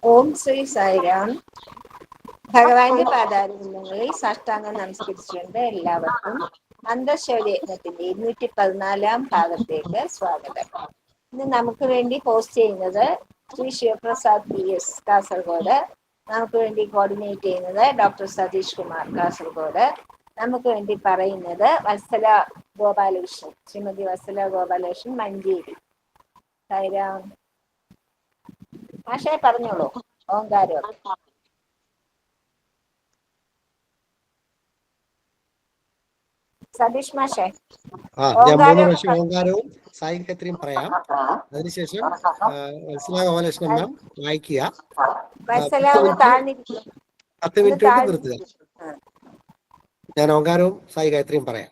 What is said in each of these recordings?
ഓം ശ്രീ സായിരാം. ഭഗവാന്റെ പാദാരവിന്ദങ്ങളിൽ സാഷ്ടാംഗം നമസ്കരിച്ചുകൊണ്ട് എല്ലാവർക്കും അന്തഃശൗര്യയജ്ഞത്തിന്റെ 214 ഭാഗത്തേക്ക് സ്വാഗതം. ഇന്ന് നമുക്ക് വേണ്ടി പോസ്റ്റ് ചെയ്യുന്നത് ശ്രീ ശിവപ്രസാദ് PS കാസർഗോഡ്. നമുക്ക് വേണ്ടി കോർഡിനേറ്റ് ചെയ്യുന്നത് ഡോക്ടർ സതീഷ് കുമാർ കാസർഗോഡ്. നമുക്ക് വേണ്ടി പറയുന്നത് വത്സല ഗോപാലകൃഷ്ണൻ, ശ്രീമതി വത്സല ഗോപാലകൃഷ്ണൻ മഞ്ചേരി. സായിരാം. മാഷേ പറഞ്ഞോളൂ. ഓങ്കാരം. സതീഷ് മാഷേ. ഞാൻ 3 പ്രാവശ്യം ഓങ്കാരവും സായി ഗായത്രിയും പറയാം. അതിനുശേഷം വത്സല ഗോപാലകൃഷ്ണൻ മാം വായിക്കുക. 10 മിനിറ്റ് കൊണ്ട് നിർത്തുക. ഞാൻ ഓങ്കാരവും സായി ഗായത്രിയും പറയാം.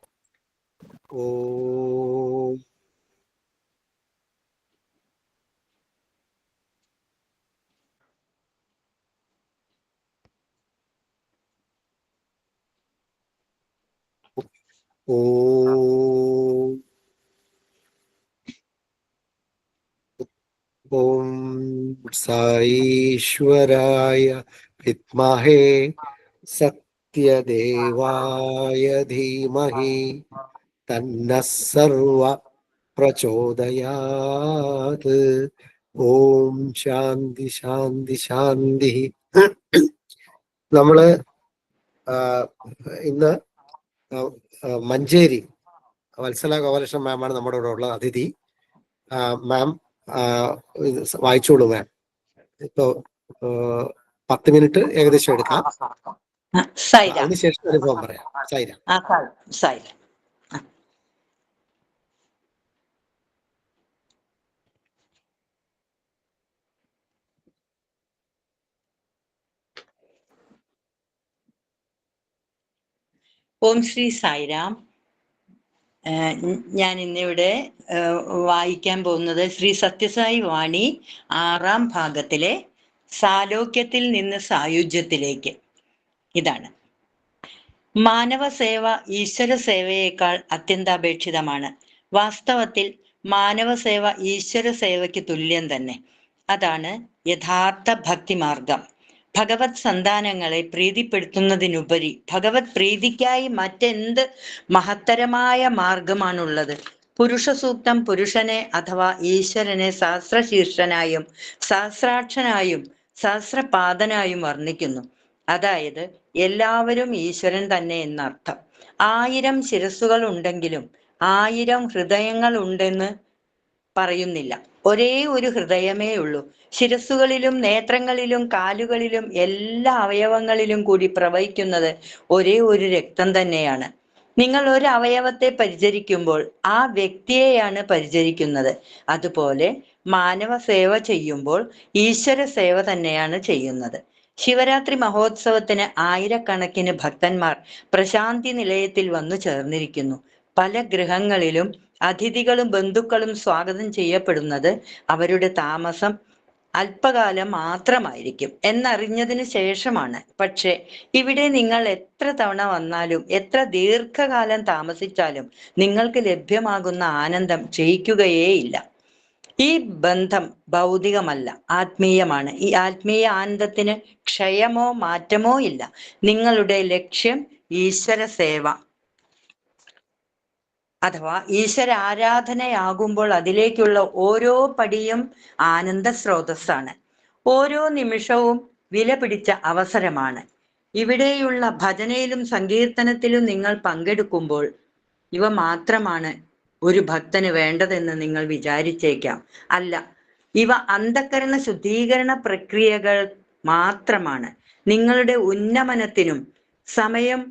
ഓം സായീശ്വരായ വിദ്മഹേ സത്യദേവായ ധീമഹി തന്നഃ സർവ പ്രചോദയാത്. ഓം ശാന്തി ശാന്തി ശാന്തി. നമ്മള് ഇന്ന് മഞ്ചേരി വത്സല ഗോപാലകൃഷ്ണൻ മാമാണ് നമ്മുടെ കൂടെ ഉള്ള അതിഥി. മാം വായിച്ചോളൂ മാം. ഇപ്പൊ 10 മിനിറ്റ് ഏകദേശം എടുക്കാം. അതിനുശേഷം അനുഭവം പറയാം. സായിരാം. ഓം ശ്രീ സായിരാം. ഞാൻ ഇന്നിവിടെ വായിക്കാൻ പോകുന്നത് ശ്രീ സത്യസായി വാണി 6-ാം ഭാഗത്തിലെ സാലോക്യത്തിൽ നിന്ന് സായുജ്യത്തിലേക്ക്. ഇതാണ്: മാനവ സേവ ഈശ്വര സേവയേക്കാൾ അത്യന്താപേക്ഷിതമാണ്. വാസ്തവത്തിൽ മാനവ സേവ ഈശ്വര സേവയ്ക്ക് തുല്യം തന്നെ. അതാണ് യഥാർത്ഥ ഭക്തിമാർഗം. ഭഗവത് സന്താനങ്ങളെ പ്രീതിപ്പെടുത്തുന്നതിനുപരി ഭഗവത് പ്രീതിക്കായി മറ്റെന്ത് മഹത്തരമായ മാർഗമാണുള്ളത്? പുരുഷ സൂക്തം പുരുഷനെ അഥവാ ഈശ്വരനെ സഹസ്രശീർഷനായും സഹസ്രാക്ഷനായും സഹസ്രപാദനായും വർണ്ണിക്കുന്നു. അതായത് എല്ലാവരും ഈശ്വരൻ തന്നെ എന്നർത്ഥം. 1000 ശിരസ്സുകൾ ഉണ്ടെങ്കിലും 1000 ഹൃദയങ്ങൾ ഉണ്ടെന്ന് പറയുന്നില്ല. ഒരേ ഒരു ഹൃദയമേ ഉള്ളൂ. ശിരസ്സുകളിലും നേത്രങ്ങളിലും കാലുകളിലും എല്ലാ അവയവങ്ങളിലും കൂടി പ്രവഹിക്കുന്നത് ഒരേ ഒരു രക്തം തന്നെയാണ്. നിങ്ങൾ ഒരു അവയവത്തെ പരിചരിക്കുമ്പോൾ ആ വ്യക്തിയെയാണ് പരിചരിക്കുന്നത്. അതുപോലെ മാനവ സേവ ചെയ്യുമ്പോൾ ഈശ്വര സേവ തന്നെയാണ് ചെയ്യുന്നത്. ശിവരാത്രി മഹോത്സവത്തിന് ആയിരക്കണക്കിന് ഭക്തന്മാർ പ്രശാന്തി നിലയത്തിൽ വന്നു ചേർന്നിരിക്കുന്നു. പല ഗൃഹങ്ങളിലും അതിഥികളും ബന്ധുക്കളും സ്വാഗതം ചെയ്യപ്പെടുന്നത് അവരുടെ താമസം അല്പകാലം മാത്രമായിരിക്കും എന്നറിഞ്ഞതിന് ശേഷമാണ്. പക്ഷെ ഇവിടെ നിങ്ങൾ എത്ര തവണ വന്നാലും എത്ര ദീർഘകാലം താമസിച്ചാലും നിങ്ങൾക്ക് ലഭ്യമാകുന്ന ആനന്ദം ക്ഷയിക്കുകയേയില്ല. ഈ ബന്ധം ഭൗതികമല്ല, ആത്മീയമാണ്. ഈ ആത്മീയ ആനന്ദത്തിന് ക്ഷയമോ മാറ്റമോ ഇല്ല. നിങ്ങളുടെ ലക്ഷ്യം ഈശ്വര സേവ അഥവാ ഈശ്വര ആരാധനയാകുമ്പോൾ അതിലേക്കുള്ള ഓരോ പടിയും ആനന്ദ സ്രോതസ്സാണ്. ഓരോ നിമിഷവും വില പിടിച്ച അവസരമാണ്. ഇവിടെയുള്ള ഭജനയിലും സങ്കീർത്തനത്തിലും നിങ്ങൾ പങ്കെടുക്കുമ്പോൾ ഇവ മാത്രമാണ് ഒരു ഭക്തന് വേണ്ടതെന്ന് നിങ്ങൾ വിചാരിച്ചേക്കാം. അല്ല, ഇവ അന്ധകരണ ശുദ്ധീകരണ പ്രക്രിയകൾ മാത്രമാണ്. നിങ്ങളുടെ ഉന്നമനത്തിനും സമയം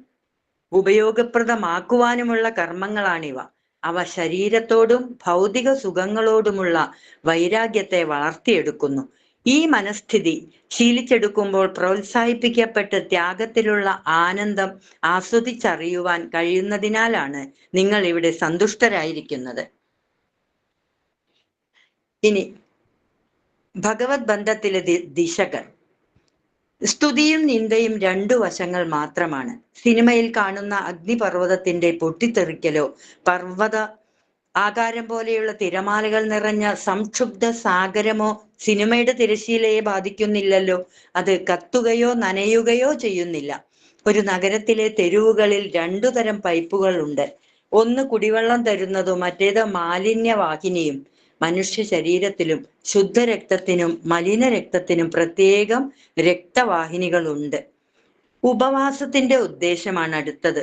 ഉപയോഗപ്രദമാക്കുവാനുമുള്ള കർമ്മങ്ങളാണിവ. അവ ശരീരത്തോടും ഭൗതിക സുഖങ്ങളോടുമുള്ള വൈരാഗ്യത്തെ വളർത്തിയെടുക്കുന്നു. ഈ മനസ്ഥിതി ശീലിച്ചെടുക്കുമ്പോൾ പ്രോത്സാഹിപ്പിക്കപ്പെട്ട് ത്യാഗത്തിലുള്ള ആനന്ദം ആസ്വദിച്ചറിയുവാൻ കഴിയുന്നതിനാലാണ് നിങ്ങൾ ഇവിടെ സന്തുഷ്ടരായിരിക്കുന്നത്. ഇനി ഭഗവത് ബന്ധത്തിലെ ദിശകൾ. സ്തുതിയും നിന്ദയും 2 വശങ്ങൾ മാത്രമാണ്. സിനിമയിൽ കാണുന്ന അഗ്നിപർവ്വതത്തിന്റെ പൊട്ടിത്തെറിക്കലോ പർവ്വത ആകാരം പോലെയുള്ള തിരമാലകൾ നിറഞ്ഞ സംക്ഷുബ്ധ സാഗരമോ സിനിമയുടെ തിരശീലയെ ബാധിക്കുന്നില്ലല്ലോ. അത് കത്തുകയോ നനയുകയോ ചെയ്യുന്നില്ല. ഒരു നഗരത്തിലെ തെരുവുകളിൽ 2 തരം പൈപ്പുകൾ ഉണ്ട്. ഒന്ന് കുടിവെള്ളം തരുന്നതും മറ്റേത് മാലിന്യവാഹിനിയും. മനുഷ്യ ശരീരത്തിലും ശുദ്ധരക്തത്തിനും മലിനരക്തത്തിനും പ്രത്യേകം രക്തവാഹിനികളുണ്ട്. ഉപവാസത്തിന്റെ ഉദ്ദേശമാണ് അടുത്തത്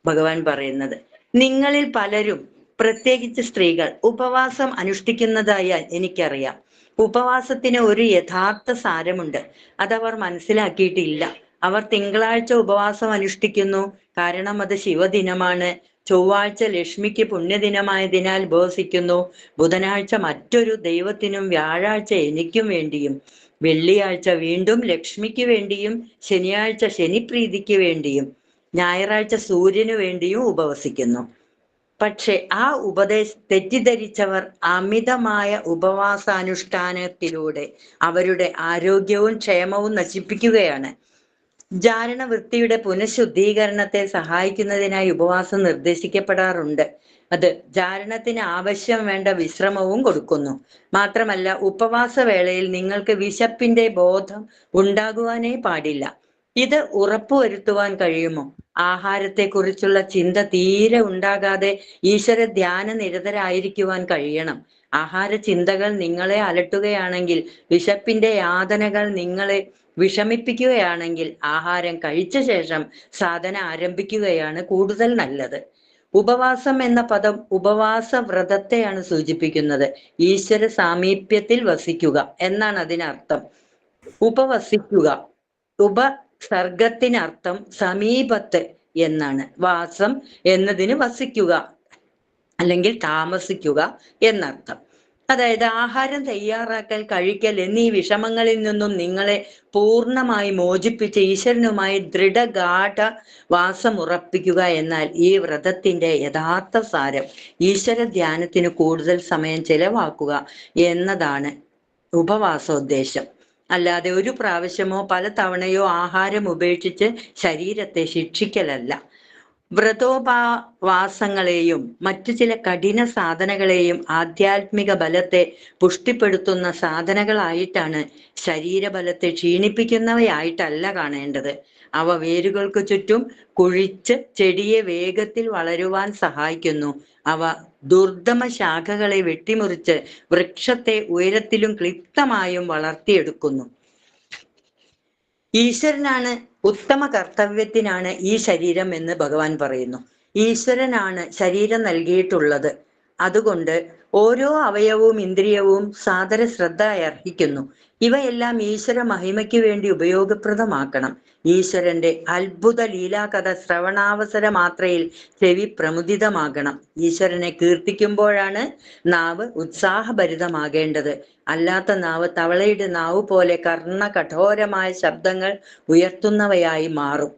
ഭഗവാൻ പറയുന്നത്. നിങ്ങളിൽ പലരും, പ്രത്യേകിച്ച് സ്ത്രീകൾ, ഉപവാസം അനുഷ്ഠിക്കുന്നതായി എനിക്കറിയാം. ഉപവാസത്തിന് ഒരു യഥാർത്ഥ സാരമുണ്ട്. അതവർ മനസ്സിലാക്കിയിട്ടില്ല. അവർ തിങ്കളാഴ്ച ഉപവാസം അനുഷ്ഠിക്കുന്നു, കാരണം അത് ശിവദിനമാണ്. ചൊവ്വാഴ്ച ലക്ഷ്മിക്ക് പുണ്യദിനമായതിനാൽ ഉപവസിക്കുന്നു. ബുധനാഴ്ച മറ്റൊരു ദൈവത്തിനും വ്യാഴാഴ്ച എനിക്കും വേണ്ടിയും വെള്ളിയാഴ്ച വീണ്ടും ലക്ഷ്മിക്ക് വേണ്ടിയും ശനിയാഴ്ച ശനിപ്രീതിക്ക് വേണ്ടിയും ഞായറാഴ്ച സൂര്യനു വേണ്ടിയും ഉപവസിക്കുന്നു. പക്ഷെ ആ തെറ്റിദ്ധരിച്ചവർ അമിതമായ ഉപവാസാനുഷ്ഠാനത്തിലൂടെ അവരുടെ ആരോഗ്യവും ക്ഷേമവും നശിപ്പിക്കുകയാണ്. ജാരണവൃത്തിയുടെ പുനഃശുദ്ധീകരണത്തെ സഹായിക്കുന്നതിനായി ഉപവാസം നിർദ്ദേശിക്കപ്പെടാറുണ്ട്. അത് ജാരണത്തിന് ആവശ്യം വേണ്ട വിശ്രമവും കൊടുക്കുന്നു. മാത്രമല്ല, ഉപവാസ വേളയിൽ നിങ്ങൾക്ക് വിശപ്പിന്റെ ബോധം ഉണ്ടാകുവാനേ പാടില്ല. ഇത് ഉറപ്പുവരുത്തുവാൻ കഴിയുമോ? ആഹാരത്തെക്കുറിച്ചുള്ള ചിന്ത തീരെ ഉണ്ടാകാതെ ഈശ്വര ധ്യാന നിരതരായിരിക്കുവാൻ കഴിയണം. ആഹാര ചിന്തകൾ നിങ്ങളെ അലട്ടുകയാണെങ്കിൽ, വിശപ്പിന്റെ യാതനകൾ നിങ്ങളെ വിഷമിപ്പിക്കുകയാണെങ്കിൽ ആഹാരം കഴിച്ച ശേഷം സാധന ആരംഭിക്കുകയാണ് കൂടുതൽ നല്ലത്. ഉപവാസം എന്ന പദം ഉപവാസ വ്രതത്തെയാണ് സൂചിപ്പിക്കുന്നത്. ഈശ്വര സാമീപ്യത്തിൽ വസിക്കുക എന്നാണ് അതിനർത്ഥം. ഉപവസിക്കുക, ഉപസർഗത്തിനർത്ഥം സമീപത്ത് എന്നാണ്. വാസം എന്നതിന് വസിക്കുക അല്ലെങ്കിൽ താമസിക്കുക എന്നർത്ഥം. അതായത് ആഹാരം തയ്യാറാക്കൽ, കഴിക്കൽ എന്നീ വിഷമങ്ങളിൽ നിന്നും നിങ്ങളെ പൂർണ്ണമായി മോചിപ്പിച്ച് ഈശ്വരനുമായി ദൃഢഗാഠ വാസം ഉറപ്പിക്കുക. എന്നാൽ ഈ വ്രതത്തിന്റെ യഥാർത്ഥ സാരം ഈശ്വര ധ്യാനത്തിന് കൂടുതൽ സമയം ചെലവാക്കുക എന്നതാണ് ഉപവാസോദ്ദേശം. അല്ലാതെ ഒരു പ്രാവശ്യമോ പല തവണയോ ആഹാരം ഉപേക്ഷിച്ച് ശരീരത്തെ ശിക്ഷിക്കലല്ല. വ്രതോപവാസങ്ങളെയും മറ്റു ചില കഠിന സാധനകളെയും ആധ്യാത്മിക ബലത്തെ പുഷ്ടിപ്പെടുത്തുന്ന സാധനകളായിട്ടാണ്, ശരീരബലത്തെ ക്ഷീണിപ്പിക്കുന്നവയായിട്ടല്ല കാണേണ്ടത്. അവ വേരുകൾക്ക് ചുറ്റും കുഴിച്ച് ചെടിയെ വേഗത്തിൽ വളരുവാൻ സഹായിക്കുന്നു. അവ ദുർദമ ശാഖകളെ വെട്ടിമുറിച്ച് വൃക്ഷത്തെ ഉയരത്തിലും ക്ലിപ്തമായും വളർത്തിയെടുക്കുന്നു. ഈശ്വരനാണ് ഉത്തമ കർത്തവ്യത്തിനാണ് ഈ ശരീരം എന്ന് ഭഗവാൻ പറയുന്നു. ഈശ്വരനാണ് ശരീരം നൽകിയിട്ടുള്ളത്. അതുകൊണ്ട് ഓരോ അവയവവും ഇന്ദ്രിയവും സാദര ശ്രദ്ധ അർഹിക്കുന്നു. ഇവയെല്ലാം ഈശ്വര മഹിമയ്ക്ക് വേണ്ടി ഉപയോഗപ്രദമാക്കണം. ഈശ്വരന്റെ അത്ഭുത ലീലാകഥ ശ്രവണാവസര മാത്രയിൽ ചെവി പ്രമുദിതമാകണം. ഈശ്വരനെ കീർത്തിക്കുമ്പോഴാണ് നാവ് ഉത്സാഹഭരിതമാകേണ്ടത്. അല്ലാത്ത നാവ് തവളയുടെ നാവ് പോലെ കർണ കഠോരമായ ശബ്ദങ്ങൾ ഉയർത്തുന്നവയായി മാറും.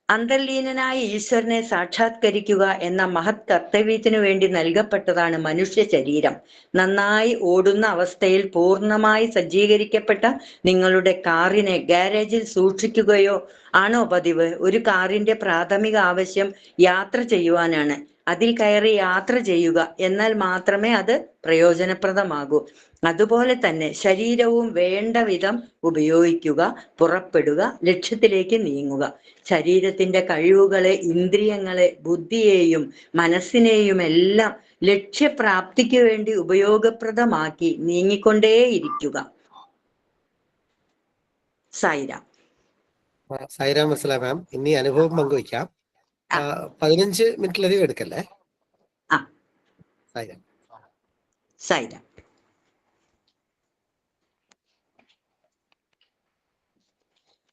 അന്തർലീനനായ ഈശ്വരനെ സാക്ഷാത്കരിക്കുക എന്ന മഹത് കർത്തവ്യത്തിനു വേണ്ടി നൽകപ്പെട്ടതാണ് മനുഷ്യ ശരീരം. നന്നായി ഓടുന്ന അവസ്ഥയിൽ പൂർണ്ണമായി സജ്ജീകരിക്കപ്പെട്ട നിങ്ങളുടെ കാറിനെ ഗാരേജിൽ സൂക്ഷിക്കുകയോ ആണോ പതിവ്? ഒരു കാറിന്റെ പ്രാഥമിക ആവശ്യം യാത്ര ചെയ്യുവാനാണ്. അതിൽ കയറി യാത്ര ചെയ്യുക, എന്നാൽ മാത്രമേ അത് പ്രയോജനപ്രദമാകൂ. അതുപോലെ തന്നെ ശരീരവും വേണ്ട വിധം ഉപയോഗിക്കുക, പുറപ്പെടുക, ലക്ഷ്യത്തിലേക്ക് നീങ്ങുക. ശരീരത്തിന്റെ കഴിവുകളെ, ഇന്ദ്രിയങ്ങളെ, ബുദ്ധിയെയും മനസ്സിനെയും എല്ലാം ലക്ഷ്യപ്രാപ്തിക്ക് വേണ്ടി ഉപയോഗപ്രദമാക്കി നീങ്ങിക്കൊണ്ടേയിരിക്കുക. സായിരാം. സായിരാം വത്സല മാം, ഇനി അനുഭവം പങ്കുവയ്ക്കാം. 15 മിനിറ്റിലധികം എടുക്കല്ലേ? സായിരാം. സായിരാം.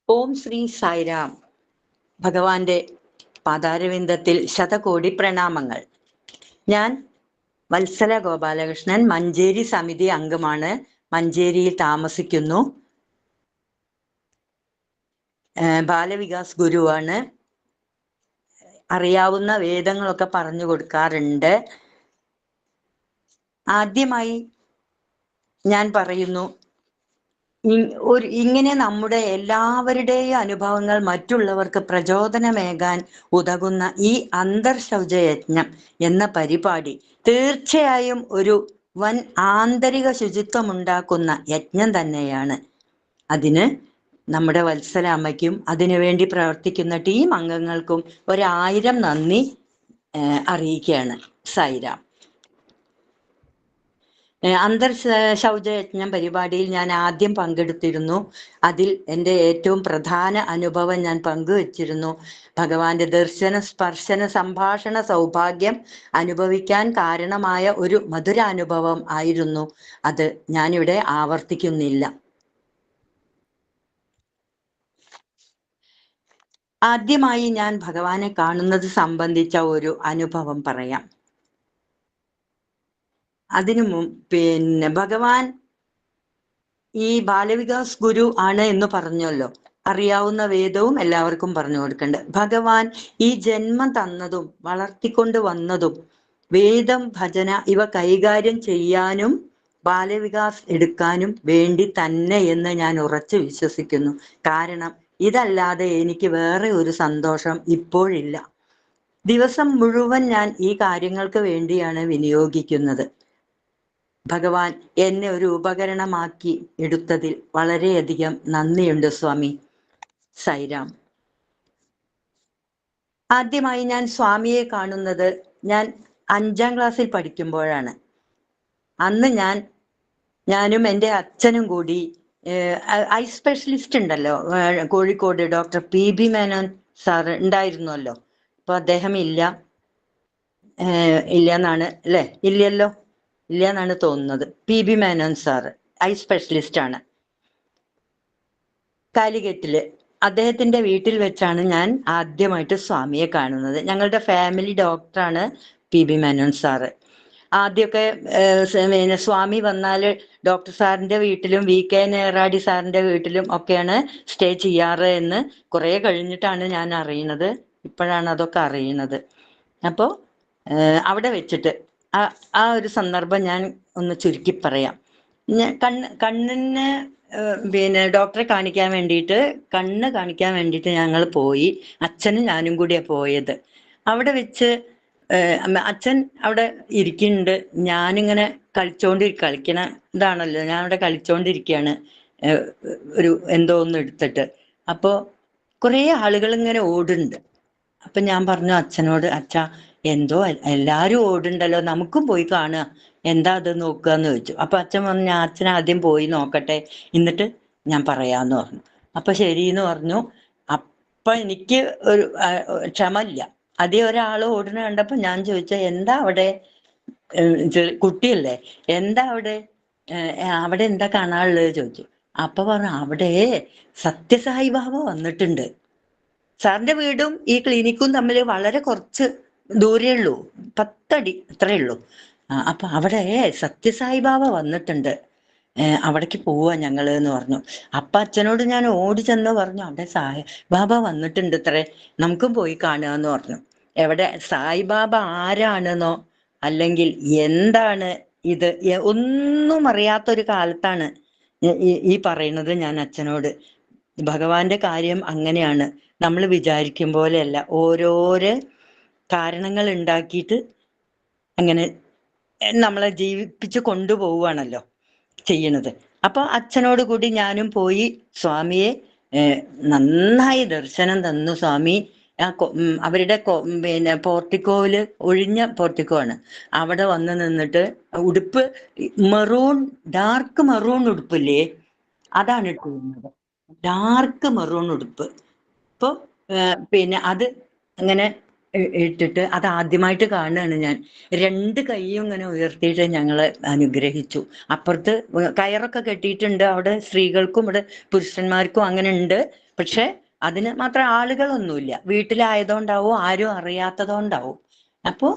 ഓം ശ്രീ സായിരാം. ഭഗവാന്റെ പാതാരവിന്ദത്തിൽ ശതകോടി പ്രണാമങ്ങൾ. ഞാൻ വത്സല ഗോപാലകൃഷ്ണൻ, മഞ്ചേരി സമിതി അംഗമാണ്. മഞ്ചേരിയിൽ താമസിക്കുന്നു. ബാലവികാസ് ഗുരുവാണ്. അറിയാവുന്ന വേദങ്ങളൊക്കെ പറഞ്ഞു കൊടുക്കാറുണ്ട്. ആദ്യമായി ഞാൻ പറയുന്നു, ഇങ്ങനെ നമ്മുടെ എല്ലാവരുടെയും അനുഭവങ്ങൾ മറ്റുള്ളവർക്ക് പ്രചോദനമേകാൻ ഉതകുന്ന ഈ അന്തർശൗചയജ്ഞം എന്ന പരിപാടി തീർച്ചയായും ഒരു വൻ ആന്തരിക ശുചിത്വം ഉണ്ടാക്കുന്ന യജ്ഞം തന്നെയാണ്. അതിന് നമ്മുടെ വത്സല അമ്മയ്ക്കും അതിനുവേണ്ടി പ്രവർത്തിക്കുന്ന ടീം അംഗങ്ങൾക്കും 1000 നന്ദി അറിയിക്കുകയാണ്. സായിരാം. ശൗചയജ്ഞം പരിപാടിയിൽ ഞാൻ ആദ്യം പങ്കെടുത്തിരുന്നു. അതിൽ എൻ്റെ ഏറ്റവും പ്രധാന അനുഭവം ഞാൻ പങ്കുവച്ചിരുന്നു. ഭഗവാന്റെ ദർശന സ്പർശന സംഭാഷണ സൗഭാഗ്യം അനുഭവിക്കാൻ കാരണമായ ഒരു മധുരാനുഭവം ആയിരുന്നു അത്. ഞാനിവിടെ ആവർത്തിക്കുന്നില്ല. ആദ്യമായി ഞാൻ ഭഗവാനെ കാണുന്നത് സംബന്ധിച്ച ഒരു അനുഭവം പറയാം. അതിനു ഭഗവാൻ ഈ ബാലവികാസ് ഗുരു ആണ് എന്ന് പറഞ്ഞല്ലോ. അറിയാവുന്ന വേദവും എല്ലാവർക്കും പറഞ്ഞു കൊടുക്കണ്ട്. ഭഗവാൻ ഈ ജന്മം തന്നതും വളർത്തിക്കൊണ്ട് വന്നതും വേദം ഭജന ഇവ കൈകാര്യം ചെയ്യാനും ബാലവികാസ് എടുക്കാനും വേണ്ടി തന്നെ എന്ന് ഞാൻ ഉറച്ചു വിശ്വസിക്കുന്നു. കാരണം ഇതല്ലാതെ എനിക്ക് വേറെ ഒരു സന്തോഷം ഇപ്പോഴില്ല. ദിവസം മുഴുവൻ ഞാൻ ഈ കാര്യങ്ങൾക്ക് വേണ്ടിയാണ് വിനിയോഗിക്കുന്നത്. ഭഗവാൻ എന്നെ ഒരു ഉപകരണമാക്കി എടുത്തതിൽ വളരെയധികം നന്ദിയുണ്ട് സ്വാമി. സൈറാം. ആദ്യമായി ഞാൻ സ്വാമിയെ കാണുന്നത് ഞാൻ 5ാം ക്ലാസ്സിൽ പഠിക്കുമ്പോഴാണ്. അന്ന് ഞാനും എൻ്റെ അച്ഛനും കൂടി ഐ സ്പെഷ്യലിസ്റ്റ് ഉണ്ടല്ലോ Kozhikode, doctor PB Menon sir ഉണ്ടായിരുന്നല്ലോ. അപ്പൊ അദ്ദേഹം ഇല്ല എന്നാണ് അല്ലേ? ഇല്ലല്ലോ, ഇല്ല എന്നാണ് തോന്നുന്നത്. PB Menon sir eye specialist ആണ് കാലിക്കറ്റില്. അദ്ദേഹത്തിന്റെ വീട്ടിൽ വെച്ചാണ് ഞാൻ ആദ്യമായിട്ട് സ്വാമിയെ കാണുന്നത്. ഞങ്ങളുടെ ഫാമിലി ഡോക്ടറാണ് PB മേനോൻ സാറ്. ആദ്യമൊക്കെ സ്വാമി വന്നാല് ഡോക്ടർ സാറിന്റെ വീട്ടിലും VK നേറാടി സാറിന്റെ വീട്ടിലും ഒക്കെയാണ് സ്റ്റേ ചെയ്യാറ് എന്ന് കുറെ കഴിഞ്ഞിട്ടാണ് ഞാൻ അറിയുന്നത്. ഇപ്പോഴാണ് അതൊക്കെ അറിയുന്നത്. അപ്പോൾ അവിടെ വെച്ചിട്ട് ആ ഒരു സന്ദർഭം ഞാൻ ഒന്ന് ചുരുക്കി പറയാം. കണ്ണിന് ഡോക്ടറെ കാണിക്കാൻ വേണ്ടിയിട്ട് കണ്ണ് കാണിക്കാൻ വേണ്ടിയിട്ട് ഞങ്ങൾ പോയി. അച്ഛനും ഞാനും കൂടിയാണ് പോയത്. അവിടെ വെച്ച് അച്ഛൻ അവിടെ ഇരിക്കുന്നുണ്ട്. ഞാനിങ്ങനെ കളിക്കണ ഇതാണല്ലോ, ഞാൻ അവിടെ കളിച്ചോണ്ടിരിക്കുകയാണ് ഒരു എന്തോ ഒന്ന് എടുത്തിട്ട്. അപ്പോൾ കുറേ ആളുകൾ ഇങ്ങനെ ഓടുന്നുണ്ട്. അപ്പൊ ഞാൻ പറഞ്ഞു അച്ഛനോട്, അച്ഛാ എന്തോ എല്ലാരും ഓടുണ്ടല്ലോ, നമുക്കും പോയി കാണുക, എന്താ അത് നോക്കുക എന്ന് ചോദിച്ചു. അപ്പൊ അച്ഛൻ പറഞ്ഞു അച്ഛൻ ആദ്യം പോയി നോക്കട്ടെ, എന്നിട്ട് ഞാൻ പറയാന്ന് പറഞ്ഞു. അപ്പൊ ശരിന്ന് പറഞ്ഞു. അപ്പൊ എനിക്ക് ഒരു ക്ഷമല്ല. അതേ ഒരാൾ ഓടുന്ന കണ്ടപ്പോ ഞാൻ ചോദിച്ച എന്താ അവിടെ, കുട്ടിയല്ലേ, എന്താ അവിടെ എന്താ കാണാനുള്ളത് ചോദിച്ചു. അപ്പൊ പറഞ്ഞു അവിടെ സത്യസായി ബാബ വന്നിട്ടുണ്ട്. സാറിന്റെ വീടും ഈ ക്ലിനിക്കും തമ്മിൽ വളരെ കുറച്ച് ദൂരേ ഉള്ളൂ, 10 അടി അത്രേ ഉള്ളൂ. അപ്പൊ അവിടെ സത്യസായി ബാബ വന്നിട്ടുണ്ട്, അവിടേക്ക് പോവാ ഞങ്ങള് എന്ന് പറഞ്ഞു. അപ്പൊ അച്ഛനോട് ഞാൻ ഓടി ചെന്ന് പറഞ്ഞു അവിടെ സായി ബാബ വന്നിട്ടുണ്ട് ഇത്രേ, നമുക്കും പോയി കാണുക എന്ന് പറഞ്ഞു. എവിടെ സായിബാബ ആരാണെന്നോ അല്ലെങ്കിൽ എന്താണ് ഇത് ഒന്നും അറിയാത്തൊരു കാലത്താണ് ഈ പറയുന്നത് ഞാൻ അച്ഛനോട്. ഭഗവാന്റെ കാര്യം അങ്ങനെയാണ്, നമ്മൾ വിചാരിക്കും പോലെയല്ല. ഓരോരോ കാരണങ്ങൾ ഉണ്ടാക്കിയിട്ട് അങ്ങനെ നമ്മളെ ജീവിപ്പിച്ച് കൊണ്ടുപോവുകയാണല്ലോ ചെയ്യണത്. അപ്പൊ അച്ഛനോട് കൂടി ഞാനും പോയി സ്വാമിയെ നന്നായി ദർശനം തന്നു. സ്വാമി അവരുടെ പോർട്ടിക്കോയില്, ഒഴിഞ്ഞ പോർട്ടിക്കോ ആണ്, അവിടെ വന്ന് നിന്നിട്ട് ഉടുപ്പ് മെറൂൺ, ഡാർക്ക് മെറൂൺ ഉടുപ്പില്ലേ, അതാണ് ഇട്ടിരുന്നത്. ഡാർക്ക് മെറൂൺ ഉടുപ്പ്. ഇപ്പൊ അത് അങ്ങനെ ഇട്ടിട്ട് അത് ആദ്യമായിട്ട് കാണുകയാണ് ഞാൻ. 2 കൈയും ഇങ്ങനെ ഉയർത്തിയിട്ട് ഞങ്ങളെ അനുഗ്രഹിച്ചു. അപ്പുറത്ത് കയറൊക്കെ കെട്ടിയിട്ടുണ്ട്. അവിടെ സ്ത്രീകൾക്കും ഇവിടെ പുരുഷന്മാർക്കും അങ്ങനെ ഉണ്ട്. പക്ഷെ അതിന് മാത്രം ആളുകളൊന്നുമില്ല. വീട്ടിലായതുകൊണ്ടാവും, ആരും അറിയാത്തതുകൊണ്ടാവും. അപ്പോ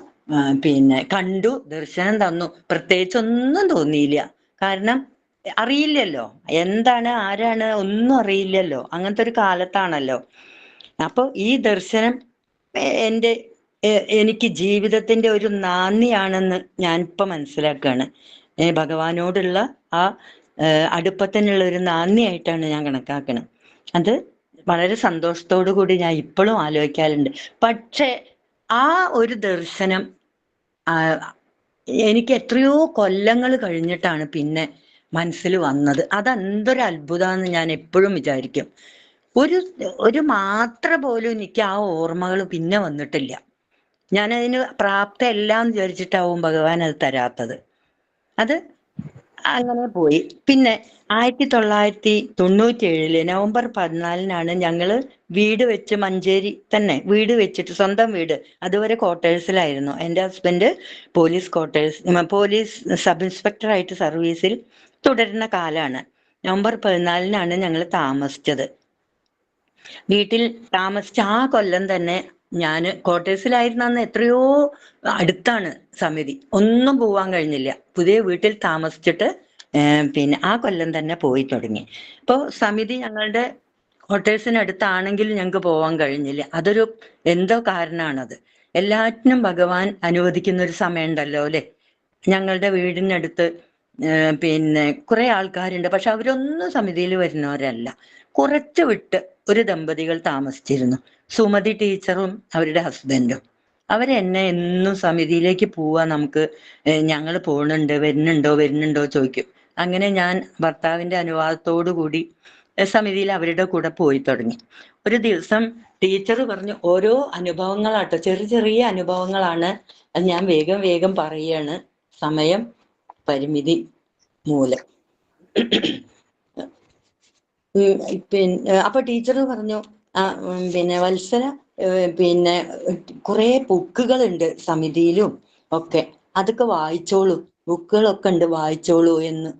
കണ്ടു, ദർശനം തന്നു. പ്രത്യേകിച്ചൊന്നും തോന്നിയില്ല. കാരണം അറിയില്ലല്ലോ എന്താണ് ആരാണ് ഒന്നും അറിയില്ലല്ലോ, അങ്ങനത്തെ ഒരു കാലത്താണല്ലോ. അപ്പൊ ഈ ദർശനം എനിക്ക് ജീവിതത്തിന്റെ ഒരു നാന്ദിയാണെന്ന് ഞാൻ ഇപ്പൊ മനസ്സിലാക്കുകയാണ്. ഭഗവാനോടുള്ള ആ അടുപ്പത്തിനുള്ള ഒരു നാന്ദിയായിട്ടാണ് ഞാൻ കണക്കാക്കുന്നത്. അത് വളരെ സന്തോഷത്തോടു കൂടി ഞാൻ ഇപ്പോഴും ആലോചിക്കാറുണ്ട്. പക്ഷെ ആ ഒരു ദർശനം എനിക്ക് എത്രയോ കൊല്ലങ്ങൾ കഴിഞ്ഞിട്ടാണ് പിന്നെ മനസ്സിൽ വന്നത്. അതെന്തൊരു അത്ഭുതമാണെന്ന് ഞാൻ എപ്പോഴും വിചാരിക്കും. ഒരു മാത്ര പോലും എനിക്ക് ആ ഓർമ്മകൾ പിന്നെ വന്നിട്ടില്ല. ഞാനതിന് പ്രാപ്തമല്ല എന്ന് വിചാരിച്ചിട്ടാവും ഭഗവാൻ അത് തരാത്തത്. അത് അങ്ങനെ പോയി. പിന്നെ 1997 നവംബർ 14 ഞങ്ങള് വീട് വെച്ച് മഞ്ചേരി തന്നെ വീട് വെച്ചിട്ട്, സ്വന്തം വീട്, അതുവരെ ക്വാർട്ടേഴ്സിലായിരുന്നു. എൻ്റെ ഹസ്ബൻഡ് പോലീസ് സബ് ഇൻസ്പെക്ടർ ആയിട്ട് സർവീസിൽ തുടരുന്ന കാലാണ്. നവംബർ 14 ഞങ്ങൾ താമസിച്ചത്. വീട്ടിൽ താമസിച്ച ആ കൊല്ലം തന്നെ ഞാന് ക്വാർട്ടേഴ്സിലായിരുന്ന അന്ന് എത്രയോ അടുത്താണ് സമിതി, ഒന്നും പോവാൻ കഴിഞ്ഞില്ല. പുതിയ വീട്ടിൽ താമസിച്ചിട്ട് പിന്നെ ആ കൊല്ലം തന്നെ പോയി തുടങ്ങി. അപ്പോൾ സമിതി ഞങ്ങളുടെ ക്വാർട്ടേഴ്സിനടുത്താണെങ്കിലും ഞങ്ങൾക്ക് പോവാൻ കഴിഞ്ഞില്ല. അതൊരു എന്തോ കാരണമാണത്. എല്ലാറ്റിനും ഭഗവാൻ അനുവദിക്കുന്ന ഒരു സമയമുണ്ടല്ലോ അല്ലെ. ഞങ്ങളുടെ വീടിനടുത്ത് പിന്നെ കുറെ ആൾക്കാരുണ്ട്, പക്ഷെ അവരൊന്നും സമിതിയിൽ വരുന്നവരല്ല. കുറച്ച് വിട്ട് ഒരു ദമ്പതികൾ താമസിച്ചിരുന്നു, സുമതി ടീച്ചറും അവരുടെ ഹസ്ബൻഡും. അവരെന്നെ എന്നും സമിതിയിലേക്ക് പോവാ, നമുക്ക് ഞങ്ങൾ വരുന്നുണ്ടോ ചോദിക്കും. അങ്ങനെ ഞാൻ ഭർത്താവിന്റെ അനുവാദത്തോടു കൂടി സമിതിയിൽ അവരുടെ കൂടെ പോയി തുടങ്ങി. ഒരു ദിവസം ടീച്ചർ പറഞ്ഞു, ഓരോ അനുഭവങ്ങളാട്ടോ, ചെറിയ അനുഭവങ്ങളാണ്, അത് ഞാൻ വേഗം പറയാണ്, സമയം പരിമിതി മൂലം. പിന്നെ അപ്പൊ ടീച്ചർ പറഞ്ഞു, പിന്നെ വത്സല, പിന്നെ കുറെ ബുക്കുകളുണ്ട് സമിതിയിലും ഒക്കെ, അതൊക്കെ വായിച്ചോളൂ, ബുക്കുകളൊക്കെ ഉണ്ട്, വായിച്ചോളൂ എന്ന്.